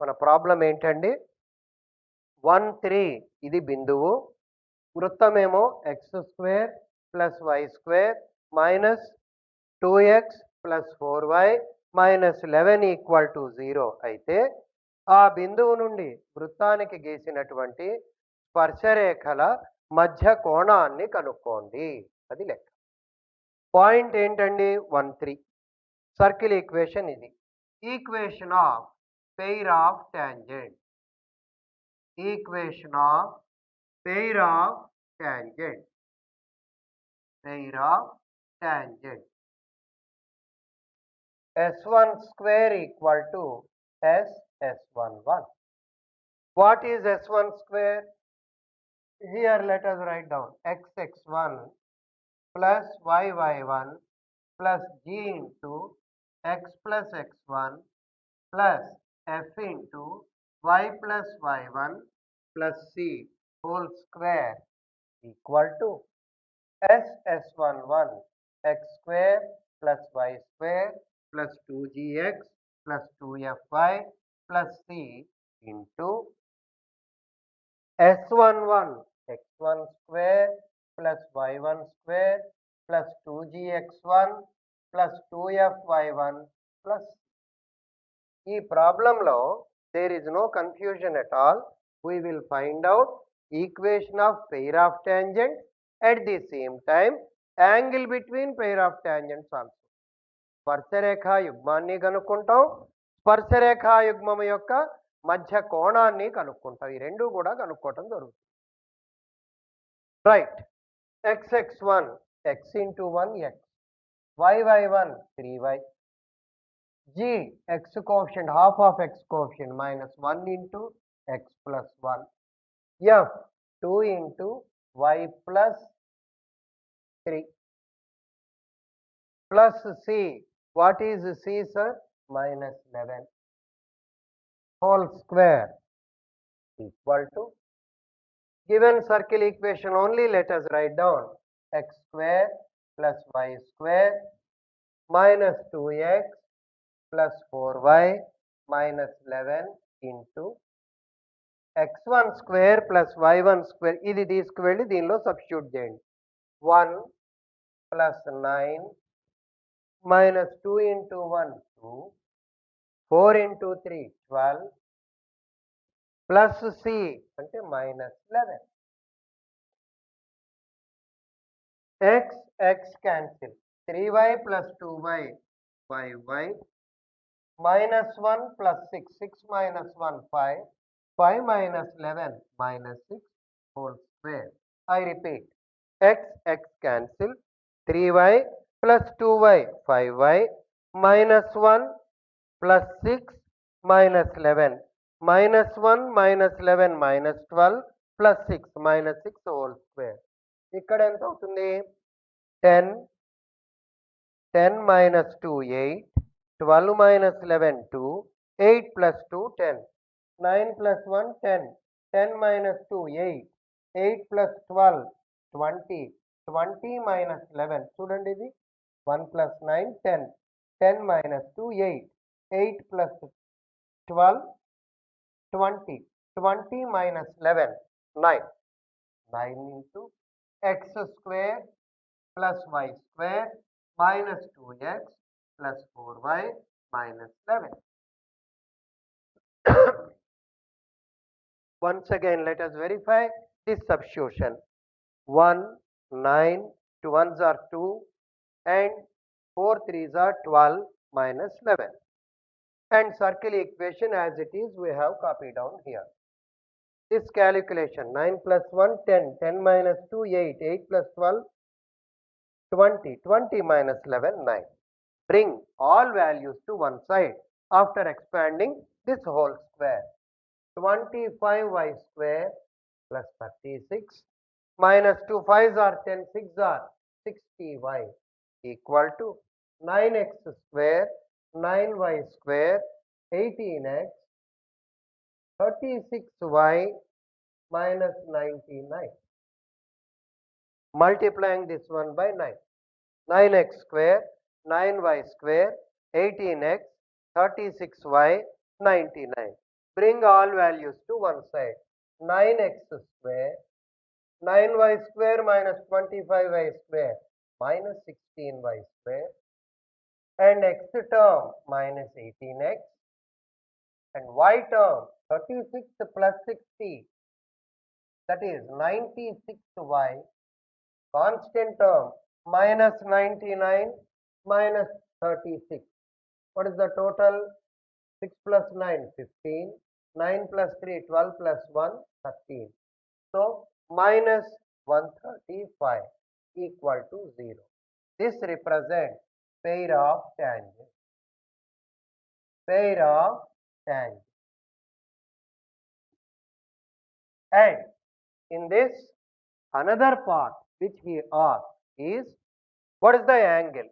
మన ప్రాబ్లం ఏంటండి? 1, 3 ఇది బిందువు. వృత్తమేమో x² + y² minus 2x + 4y minus 11 = 0 అయితే ఆ బిందువు నుండి వృత్తానికి గీసినటువంటి స్పర్శరేఖల మధ్య కోణాన్ని కనుక్కోండి. అది లెక్క. పాయింట్ ఏంటండి? 1, 3. సర్కిల్ ఈక్వేషన్ ఇది. Equation of pair of tangent. Equation of pair of tangent. Pair of tangent. S1² = SS11. What is S1²? Here let us write down xx1 plus yy1 plus g into x plus x1 plus f into y plus y1 plus c whole square equal to SS11 x² plus y² plus 2gx plus 2fy plus c into S11 x1² plus y1² plus 2gx1 plus 2fy1 plus c. ఈ ప్రాబ్లంలో there is no confusion at all. We will find out equation of pair of tangents at the same time angle between pair of tangents also. స్పర్శరేఖా యుగ్మాన్ని కనుక్కుంటాం, స్పర్శరేఖా యుగ్మం యొక్క మధ్య కోణాన్ని కనుక్కుంటాం. ఈ రెండు కూడా కనుక్కోవటం జరుగుతుంది. Right. xx1 x into 1 x, yy1 3y, g x coefficient half of x coefficient minus 1 into x plus 1, f 2 into y plus 3 plus c. What is c, sir? Minus 11 whole square equal to given circle equation only. Let us write down x² plus y² minus 2x plus 4y minus 11 into x1² plus y1². ఇది తీసుకువెళ్ళి దీనిలో substitute చేయండి. 1 plus 9 minus 2 into 1 2, 4 into 3 12 plus c అంటే minus 11. x cancel, 3y plus 2y 5y minus 1 plus 6 6 minus 1 5 5 minus 11 minus 6 whole square. I repeat, x cancel, 3y plus 2y 5y minus 1 plus 6 minus 11 minus 1 minus 11 minus 12 plus 6 minus 6 whole square. ఇక్కడ ఎంత అవుతుంది? 10 10 minus 2 8, 12 minus 11 2, 8 plus 2 10, 9 plus 1 10, 10 minus 2 8, 8 plus 12 20, 20 minus 11 చూడండి, ఇది 1 plus 9 10, 10 minus 2 8, 8 plus 12 20, 20 minus 11 9, 9 into x² plus y² minus 2x plus 4y minus 11. Once again let us verify this substitution. 1 9, 2 1s are 2 and 4 3s are 12 minus 11, and circle equation as it is we have copied down here. This calculation 9 plus 1 10, 10 minus 2 8, 8 plus 12 20, 20 minus 11 9. Bring all values to one side after expanding this whole square. 25y² plus 36 minus 2 5s are 10, 6 are 60y equal to 9x², 9y² 18x, 36y minus 99. Multiplying this one by 9. 9x², 9y² 18x, 36y 99. Bring all values to one side. 9x square, 9y square minus 25y square minus 16y square, and x term minus 18x, and y term 36 plus 60, that is 96y, constant term minus 99 minus 36. What is the total? 6 plus 9, 15. 9 plus 3, 12 plus 1, 13. So, minus 135 equal to 0. This represents pair of tangents. Pair of tangents. And in this, another part which he asked is, what is the angle?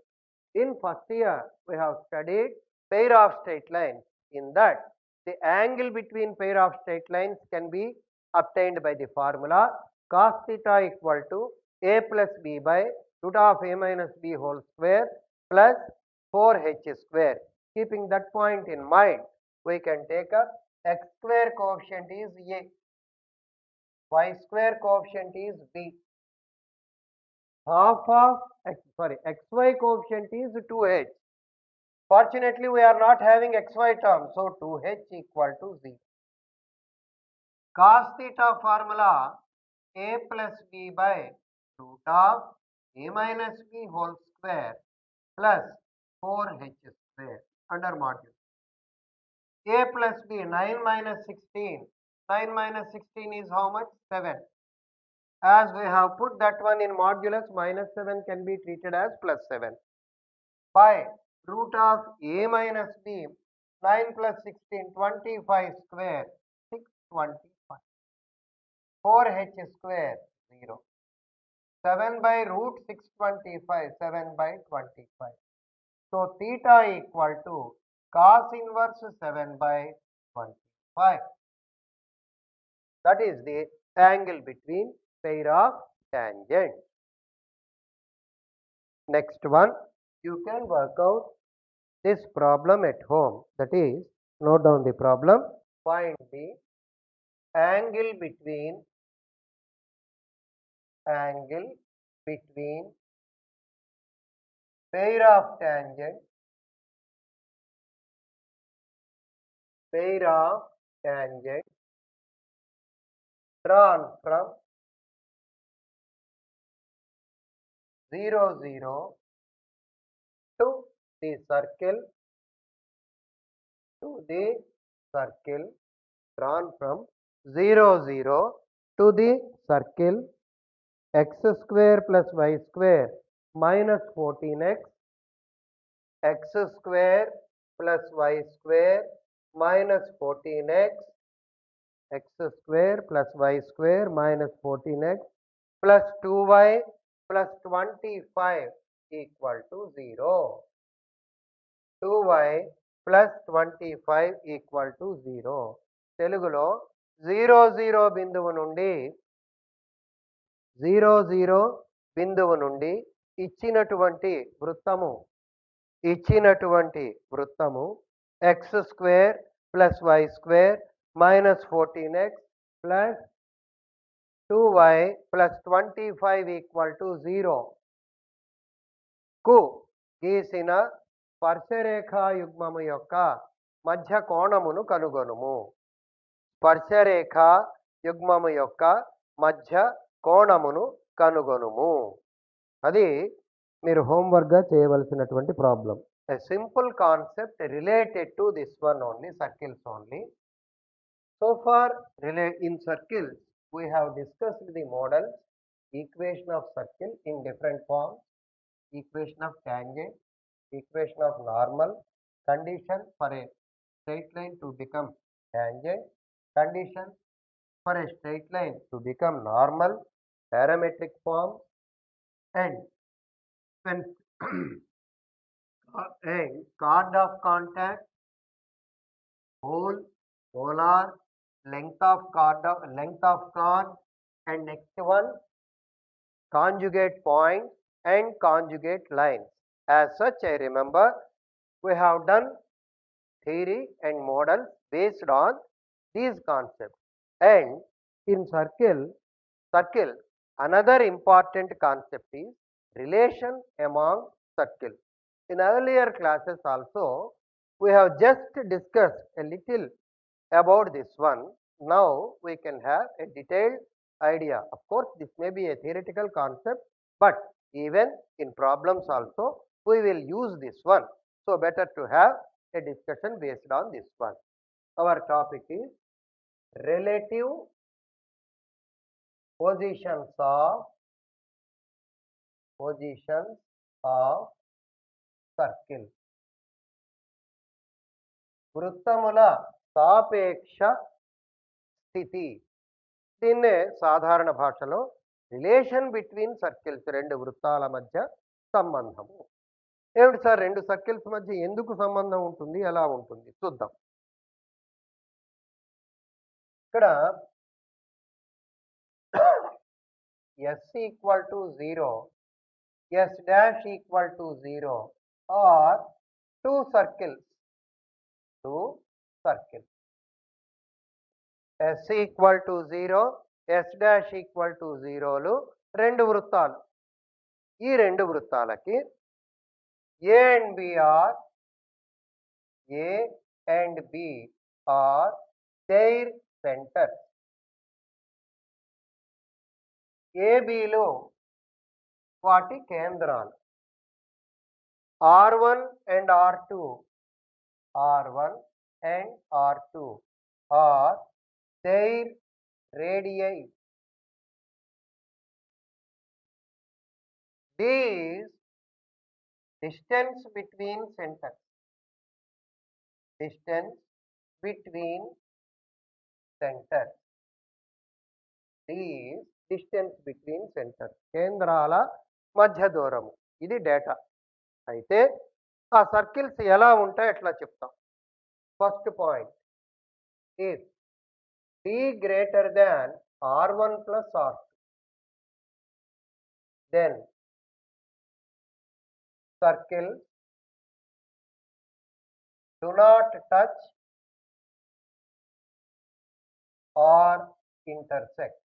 In first year, we have studied pair of straight lines. In that, the angle between pair of straight lines can be obtained by the formula cos theta equal to a plus b by root of a minus b whole square plus 4h square. Keeping that point in mind, we can take a x square coefficient is a, y square coefficient is b, half of xy coefficient is 2h. Fortunately, we are not having xy term, so 2h equal to 0. Cos theta formula a plus b by root of a minus b whole square plus 4h square under module. A plus b, 9 minus 16. 9 minus 16 is how much? 7. As we have put that one in modulus, minus 7 can be treated as plus 7. By root of a minus b, 9 plus 16, 25 square, 625. 4h square, 0. 7 by root 625, 7 by 25. So, theta equal to cos inverse 7 by 25. That is the angle between pair of tangents. Next one, you can work out this problem at home. That is, note down the problem. Find the angle between pair of tangents drawn from 0, 0 to the circle drawn from 0, 0 to the circle x square plus y square minus 14x, x square plus y square minus 14x, x square plus y square minus 14x plus 2y plus 25 equal to 0. 2y plus 25 equal to 0. తెలుగులో 0, 0 బిందువు నుండి 0, 0 బిందువు నుండి ఇచ్చినటువంటి వృత్తము x square plus y square minus 14x plus 2y plus 25 equal to 0 కు గీసిన స్పర్శరేఖాయుగ్మము యొక్క మధ్య కోణమును కనుగొనుము. స్పర్శరేఖాయుగ్మము యొక్క మధ్య కోణమును కనుగొనుము. అది మీరు హోంవర్క్గా చేయవలసినటువంటి problem. A simple concept related to this one only, circles only. So far, in circles, we have discussed the models, equation of circle in different forms, equation of tangent, equation of normal, condition for a straight line to become tangent, condition for a straight line to become normal, parametric form, and when and chord of contact, pole, polar, length of chord, and next one conjugate point and conjugate lines. As such, I remember we have done theory and models based on these concepts. And in circle, another important concept is relation among circles. In earlier classes also, we have just discussed a little about this one. Now we can have a detailed idea. Of course, this may be a theoretical concept, but even in problems also, we will use this one. So better to have a discussion based on this one. Our topic is relative positions of circle. వృత్తముల సాపేక్ష స్థితి. దీన్నే సాధారణ భాషలో relation between circles, రెండు వృత్తాల మధ్య సంబంధము. ఏమిటి sir, రెండు సర్కిల్స్ మధ్య ఎందుకు సంబంధం ఉంటుంది, ఎలా ఉంటుంది చూద్దాం. ఇక్కడ s equal to 0, s dash equal to 0 are two circles. s equal to 0, s dash equal to 0లు రెండు వృత్తాలు. ఈ రెండు వృత్తాలకి a and b are their centers. ABలు వాటి కేంద్రాలు. R1 and R2 are their radii. These distance between centers. కేంద్రాల మధ్య దూరము, ఇది డేటా. అయితే ఆ సర్కిల్స్ ఎలా ఉంటాయి ఎట్లా చెప్తాం. First point, if d greater than r1 plus r2, then circles do not touch or intersect.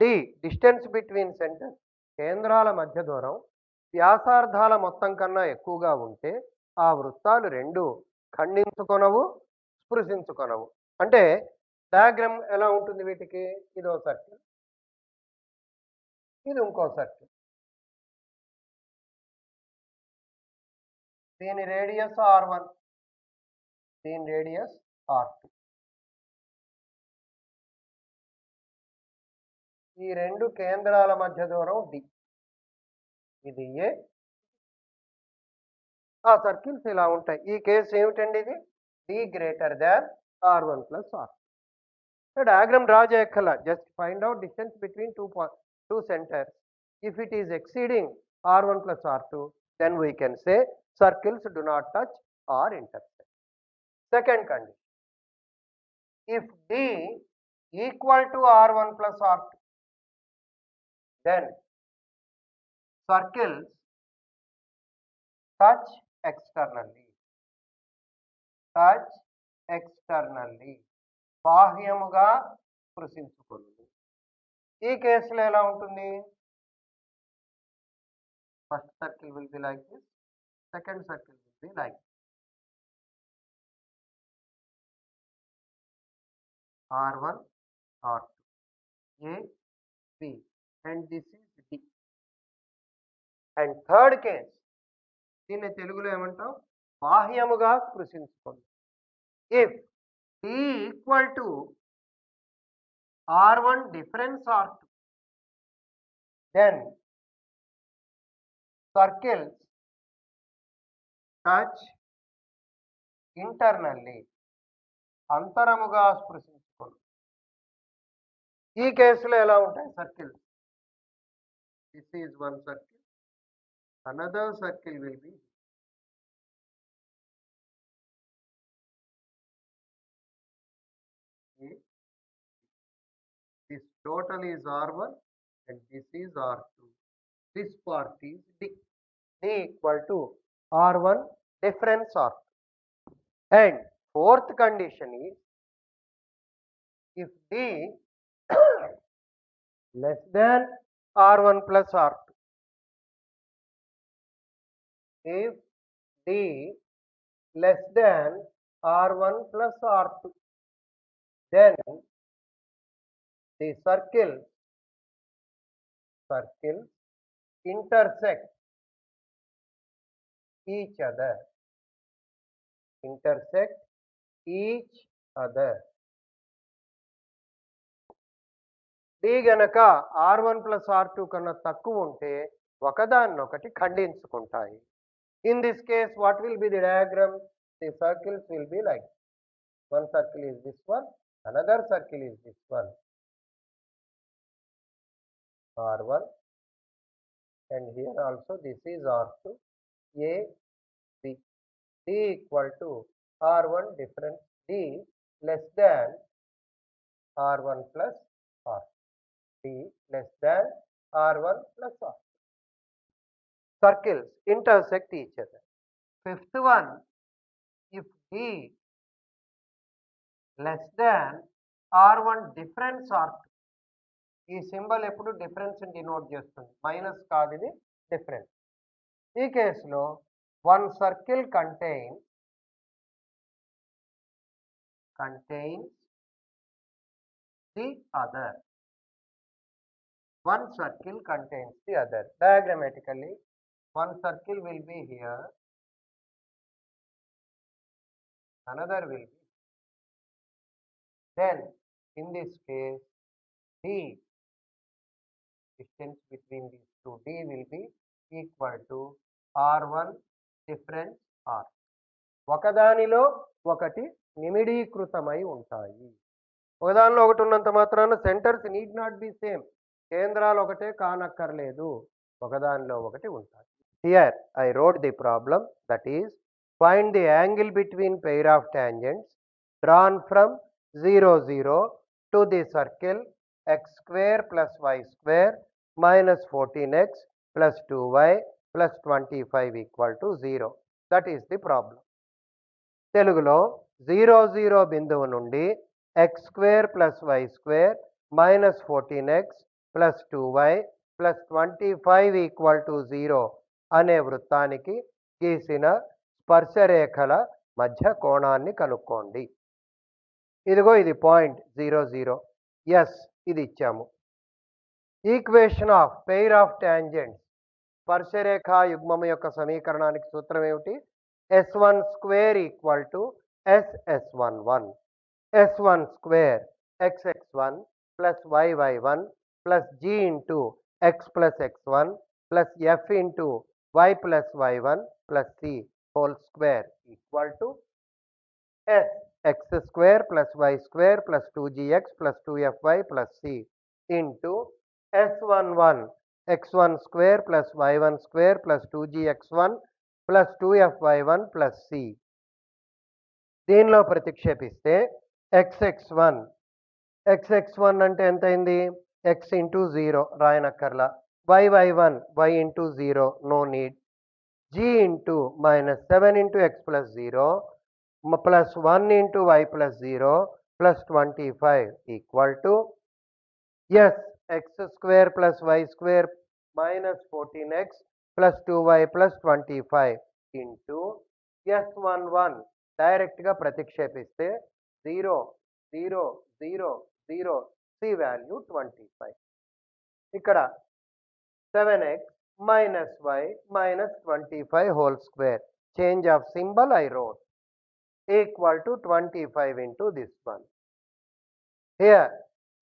D, distance between centers, కేంద్రాల మధ్య దూరం వ్యాసార్థాల మొత్తం కన్నా ఎక్కువగా ఉంటే ఆ వృత్తాలు రెండు ఖండించుకొనవు, స్పృశించుకొనవు. అంటే డయాగ్రామ్ ఎలా ఉంటుంది వీటికి, ఇదో సర్కిల్, ఇది ఇంకో సర్కిల్. దీని రేడియస్ r1, దీని రేడియస్ r2. ఈ రెండు కేంద్రాల మధ్య దూరం d, ఇది a. ఆ సర్కిల్స్ ఇలా ఉంటాయి. ఈ కేసు ఏమిటండి, ఇది d greater than r1 plus r2. Diagram draw చేయక్కర్లా, just find out distance between two centers. If it is exceeding r1 plus r2, then we can say circles do not touch or intersect. Second condition, if d equal to r1 plus r2, then circles touch externally. బాహ్యముగా స్పృశించుకుంది. ఈ కేసులో ఎలా ఉంటుంది, first circle will be like this, second circle will be like r1 r2 a b and this is d. And third case, దీన్ని తెలుగులో ఏమంటాం, బాహ్యముగా స్పృశించుకుంది. If d equal to r1 difference r2, then circles touch internally, అంతరముగా స్పృశించుకోండి. ఈ కేసులో ఎలా ఉంటాయి circle, this is one circle, another circle will be a. This total is r1 and this is r2. This part is d. D equal to R1 difference R2. And fourth condition is if D less than R1 plus R2. If D less than R1 plus R2, then the circle intersect each other. Intersect each other. D గనక R1 plus R2 కన్నా తక్కువ ఉంటే ఒకదాన్నొకటి ఖండించుకుంటాయి. In this case, what will be the diagram? The circles will be like one circle is this one, another circle is this one, R1, and here also this is R2, A, B. D equal to R1 difference, D less than R1 plus R. D less than R1 plus R. Circles intersect each other. Fifth one, if D less than R1 difference R2. ఈ symbol ఎప్పుడు difference denote చేస్తుంది, minus కాదు, ఇది difference. ఈ కేసులో one circle contains the other. One circle contains the other. Diagrammatically, one circle will be here, another will be. Then, in this case, D, distance between these two, D will be equal to R1 difference R. ఒకదానిలో ఒకటి నిమిడీకృతమై ఉంటాయి. ఒకదానిలో ఒకటి ఉన్నంత మాత్రాన centres need not be same. కేంద్రాలు ఒకటే కానక్కర్లేదు, ఒకదానిలో ఒకటి ఉంటాయి. Here I wrote the problem, that is, find the angle between pair of tangents drawn from 0, 0 to the circle x square plus y square minus 14x plus 2y plus 25 equal to 0. That is the problem. తెలుగులో 0, 0 బిందువు నుండి x square plus y square minus 14x plus 2y plus 25 equal to 0 అనే వృత్తానికి గీసిన స్పర్శరేఖల మధ్య కోణాన్ని కనుక్కోండి. ఇదిగో ఇది పాయింట్ 0, 0. ఎస్, ఇది ఇచ్చాము. Equation of pair of tangents, స్పర్శరేఖా యుగ్మము యొక్క సమీకరణానికి సూత్రం ఏమిటి? S1 square equal to SS11. S1 square xx1 plus yy1 plus g into x plus x1 plus f into y plus y1 plus c whole square equal to s x square plus y square plus 2gx plus 2fy plus c into s11 x1 square plus y1 square plus 2gx1 plus 2fy1 plus c. దీనిలో ప్రతిక్షేపిస్తే xx1 అంటే ఎంత అయింది? x into 0 రాయనక్కర్లా, y1 y into 0 no need, g into minus 7 into x plus 0 plus 1 into y plus 0 plus 25 equal to yes x square plus y square minus 14x plus 2y plus 25 into s11 డైరెక్ట్గా ప్రతిక్షేపిస్తే 0, 0, 0, 0, c value 25. ఇక్కడ 7x minus y minus 25 whole square, change of symbol I wrote, equal to 25 into this one. Here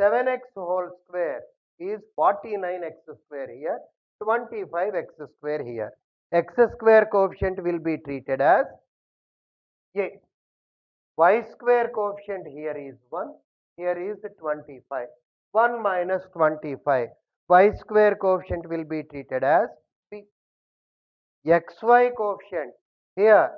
7x whole square is 49x square here, 25x square here. X square coefficient will be treated as a. Y square coefficient here is 1, here is 25. 1 minus 25. Y square coefficient will be treated as b. XY coefficient here,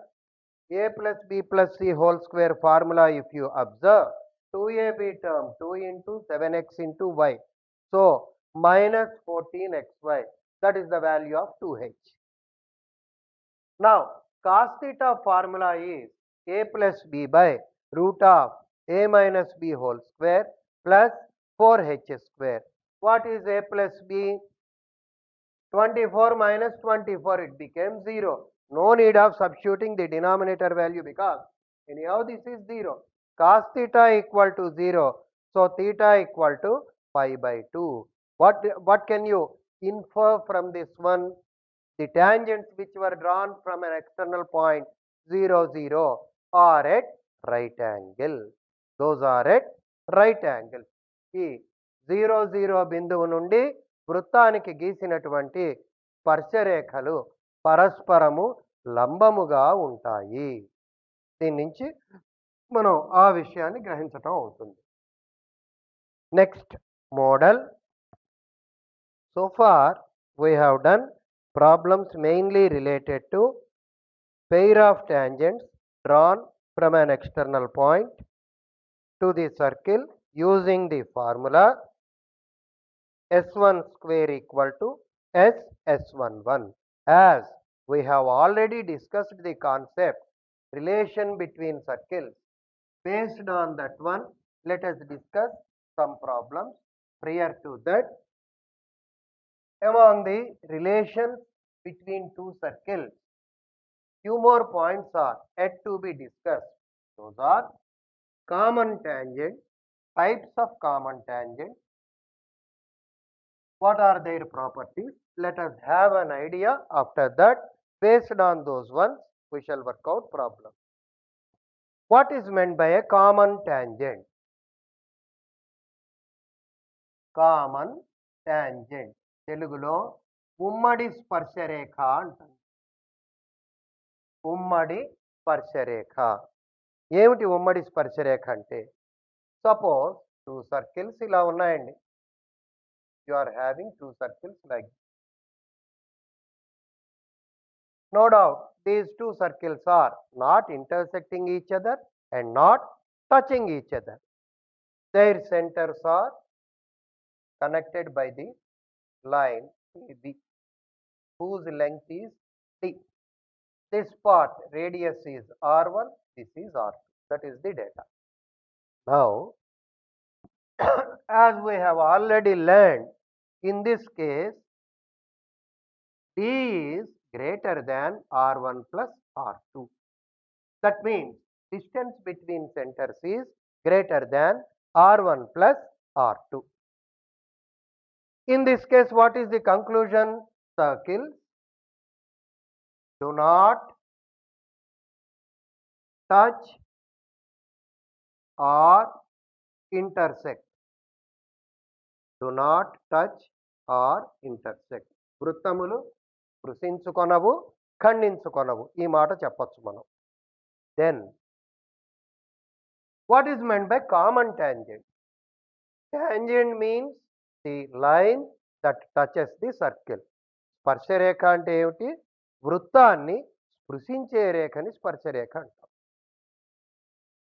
a plus b plus c whole square formula if you observe, 2ab term 2 into 7x into y. So minus 14xy, that is the value of 2h. Now cos theta formula is a plus b by root of a minus b whole square plus 4h square. What is a plus b? 24 minus 24, it became 0. No need of substituting the denominator value because anyhow this is 0. Cos theta equal to 0. So theta equal to pi by 2. What can you infer from this one? The tangents which were drawn from an external point 0, 0 are at right angle. Those are at right angle. ఈ 0, 0 బిందువు నుండి వృత్తానికి గీసినటువంటి స్పర్శరేఖలు పరస్పరము లంబముగా ఉంటాయి. దీని నుంచి మనం ఆ విషయాన్ని గ్రహించటం అవుతుంది. Next model. So far we have done problems mainly related to pair of tangents drawn from an external point to the circle using the formula s1 square equal to s11. As we have already discussed the concept relation between circles, based on that one, let us discuss some problems. Prior to that, among the relations between two circles, few more points are yet to be discussed. Those are common tangent, types of common tangent, what are their properties. Let us have an idea. After that, based on those ones, we shall work out problem. What is meant by a common tangent? Common tangent తెలుగులో ఉమ్మడి స్పర్శరేఖ అంటారు. ఉమ్మడి స్పర్శరేఖ. ఏమిటి ఉమ్మడి స్పర్శరేఖ అంటే? Suppose two circles ఇలా ఉన్నాయండి. You are having two circles like. No doubt these two circles are not intersecting each other and not touching each other. Their centers are connected by the line AB, whose length is D. This part radius is R1, this is R2. That is the data. Now, as we have already learned, in this case, D is greater than R1 plus R2. That means distance between centers is greater than R1 plus R2. In this case, what is the conclusion? Circles do not touch or intersect. Do not touch or intersect. వృత్తములు స్పృశించుకొనవు, ఖండించుకొనవు. ఈ మాట చెప్పొచ్చు మనం. Then, what is meant by common tangent? Tangent means the line that touches the circle. స్పర్శరేఖ అంటే ఏమిటి? వృత్తాన్ని స్పృశించే రేఖని స్పర్శరేఖ అంటాం.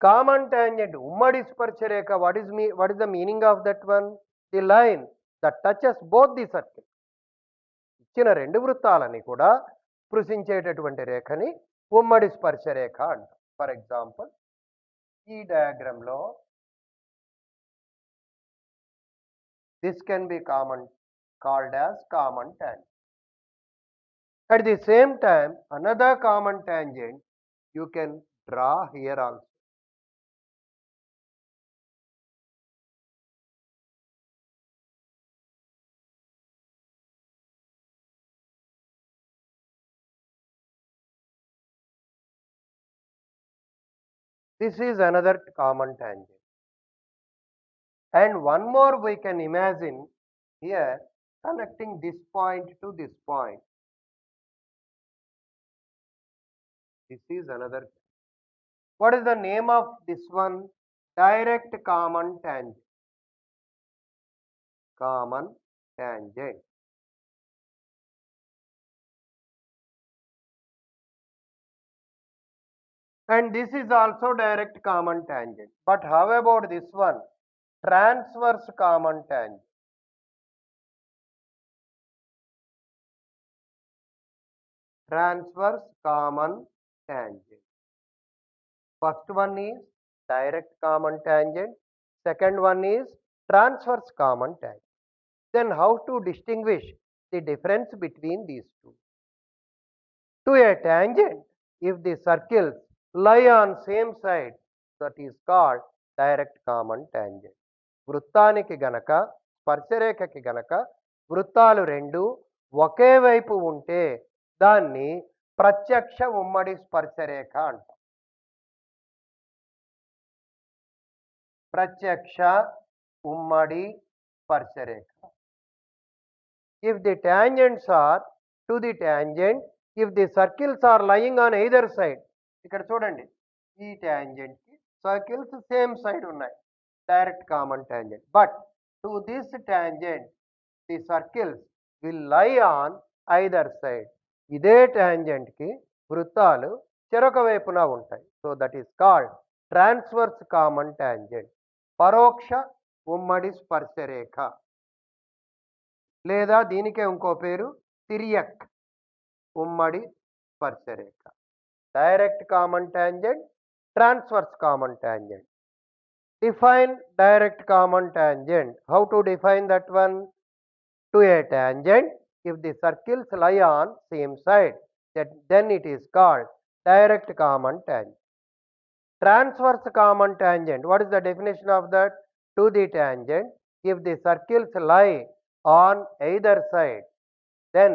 Common tangent ఉమ్మడి స్పర్శరేఖ. what is the meaning of that one? The line that touches both the circle. ఇచ్చిన రెండు వృత్తాలని కూడా స్పృశించేటటువంటి రేఖని ఉమ్మడి స్పర్శరేఖ అంటాం. ఫర్ ఎగ్జాంపుల్, ఈ డయాగ్రామ్లో this can be called as common tangent. At the same time, another common tangent you can draw here also. This is another common tangent. And one more we can imagine here, connecting this point to this point. This is another. What is the name of this one? Direct common tangent. Common tangent. And this is also direct common tangent. But how about this one? Transverse common tangent. Transverse common tangent. First one is direct common tangent, second one is transverse common tangent. Then how to distinguish the difference between these two? To a tangent, if the circles lie on same side, that is called direct common tangent. వృత్తానికి గనక స్పర్శరేఖకి గనక వృత్తాలు రెండు ఒకే వైపు ఉంటే దాన్ని ప్రత్యక్ష ఉమ్మడి స్పర్శరేఖ అంటాం. ప్రత్యక్ష ఉమ్మడి స్పర్శరేఖ. If the tangents are to the tangent, if the circles are lying on either side, ఇక్కడ చూడండి ఈ tangent కి circles సేమ్ సైడ్ ఉన్నాయి, direct common tangent. But to this tangent, the circles will lie on either side. ఇదే tangent కి వృత్తాలు చెరొక వైపున ఉంటాయి. So that is called transverse common tangent. పరోక్ష ఉమ్మడి స్పర్శరేఖ, లేదా దీనికే ఇంకో పేరు తిర్యక్ ఉమ్మడి స్పర్శరేఖ. Direct common tangent, transverse common tangent. Define direct common tangent. How to define that one? To a tangent, if the circles lie on same side, then it is called direct common tangent. Transverse common tangent, what is the definition of that? To the tangent, if the circles lie on either side, then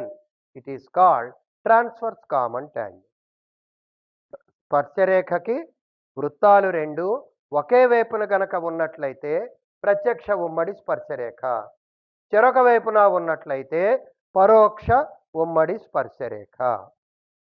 it is called transverse common tangent. స్పర్శరేఖకి వృత్తాలు రెండు ఒకే వైపున గనక ఉన్నట్లయితే ప్రత్యక్ష ఉమ్మడి స్పర్శరేఖ, చెరొక వైపున ఉన్నట్లయితే పరోక్ష ఉమ్మడి స్పర్శరేఖ.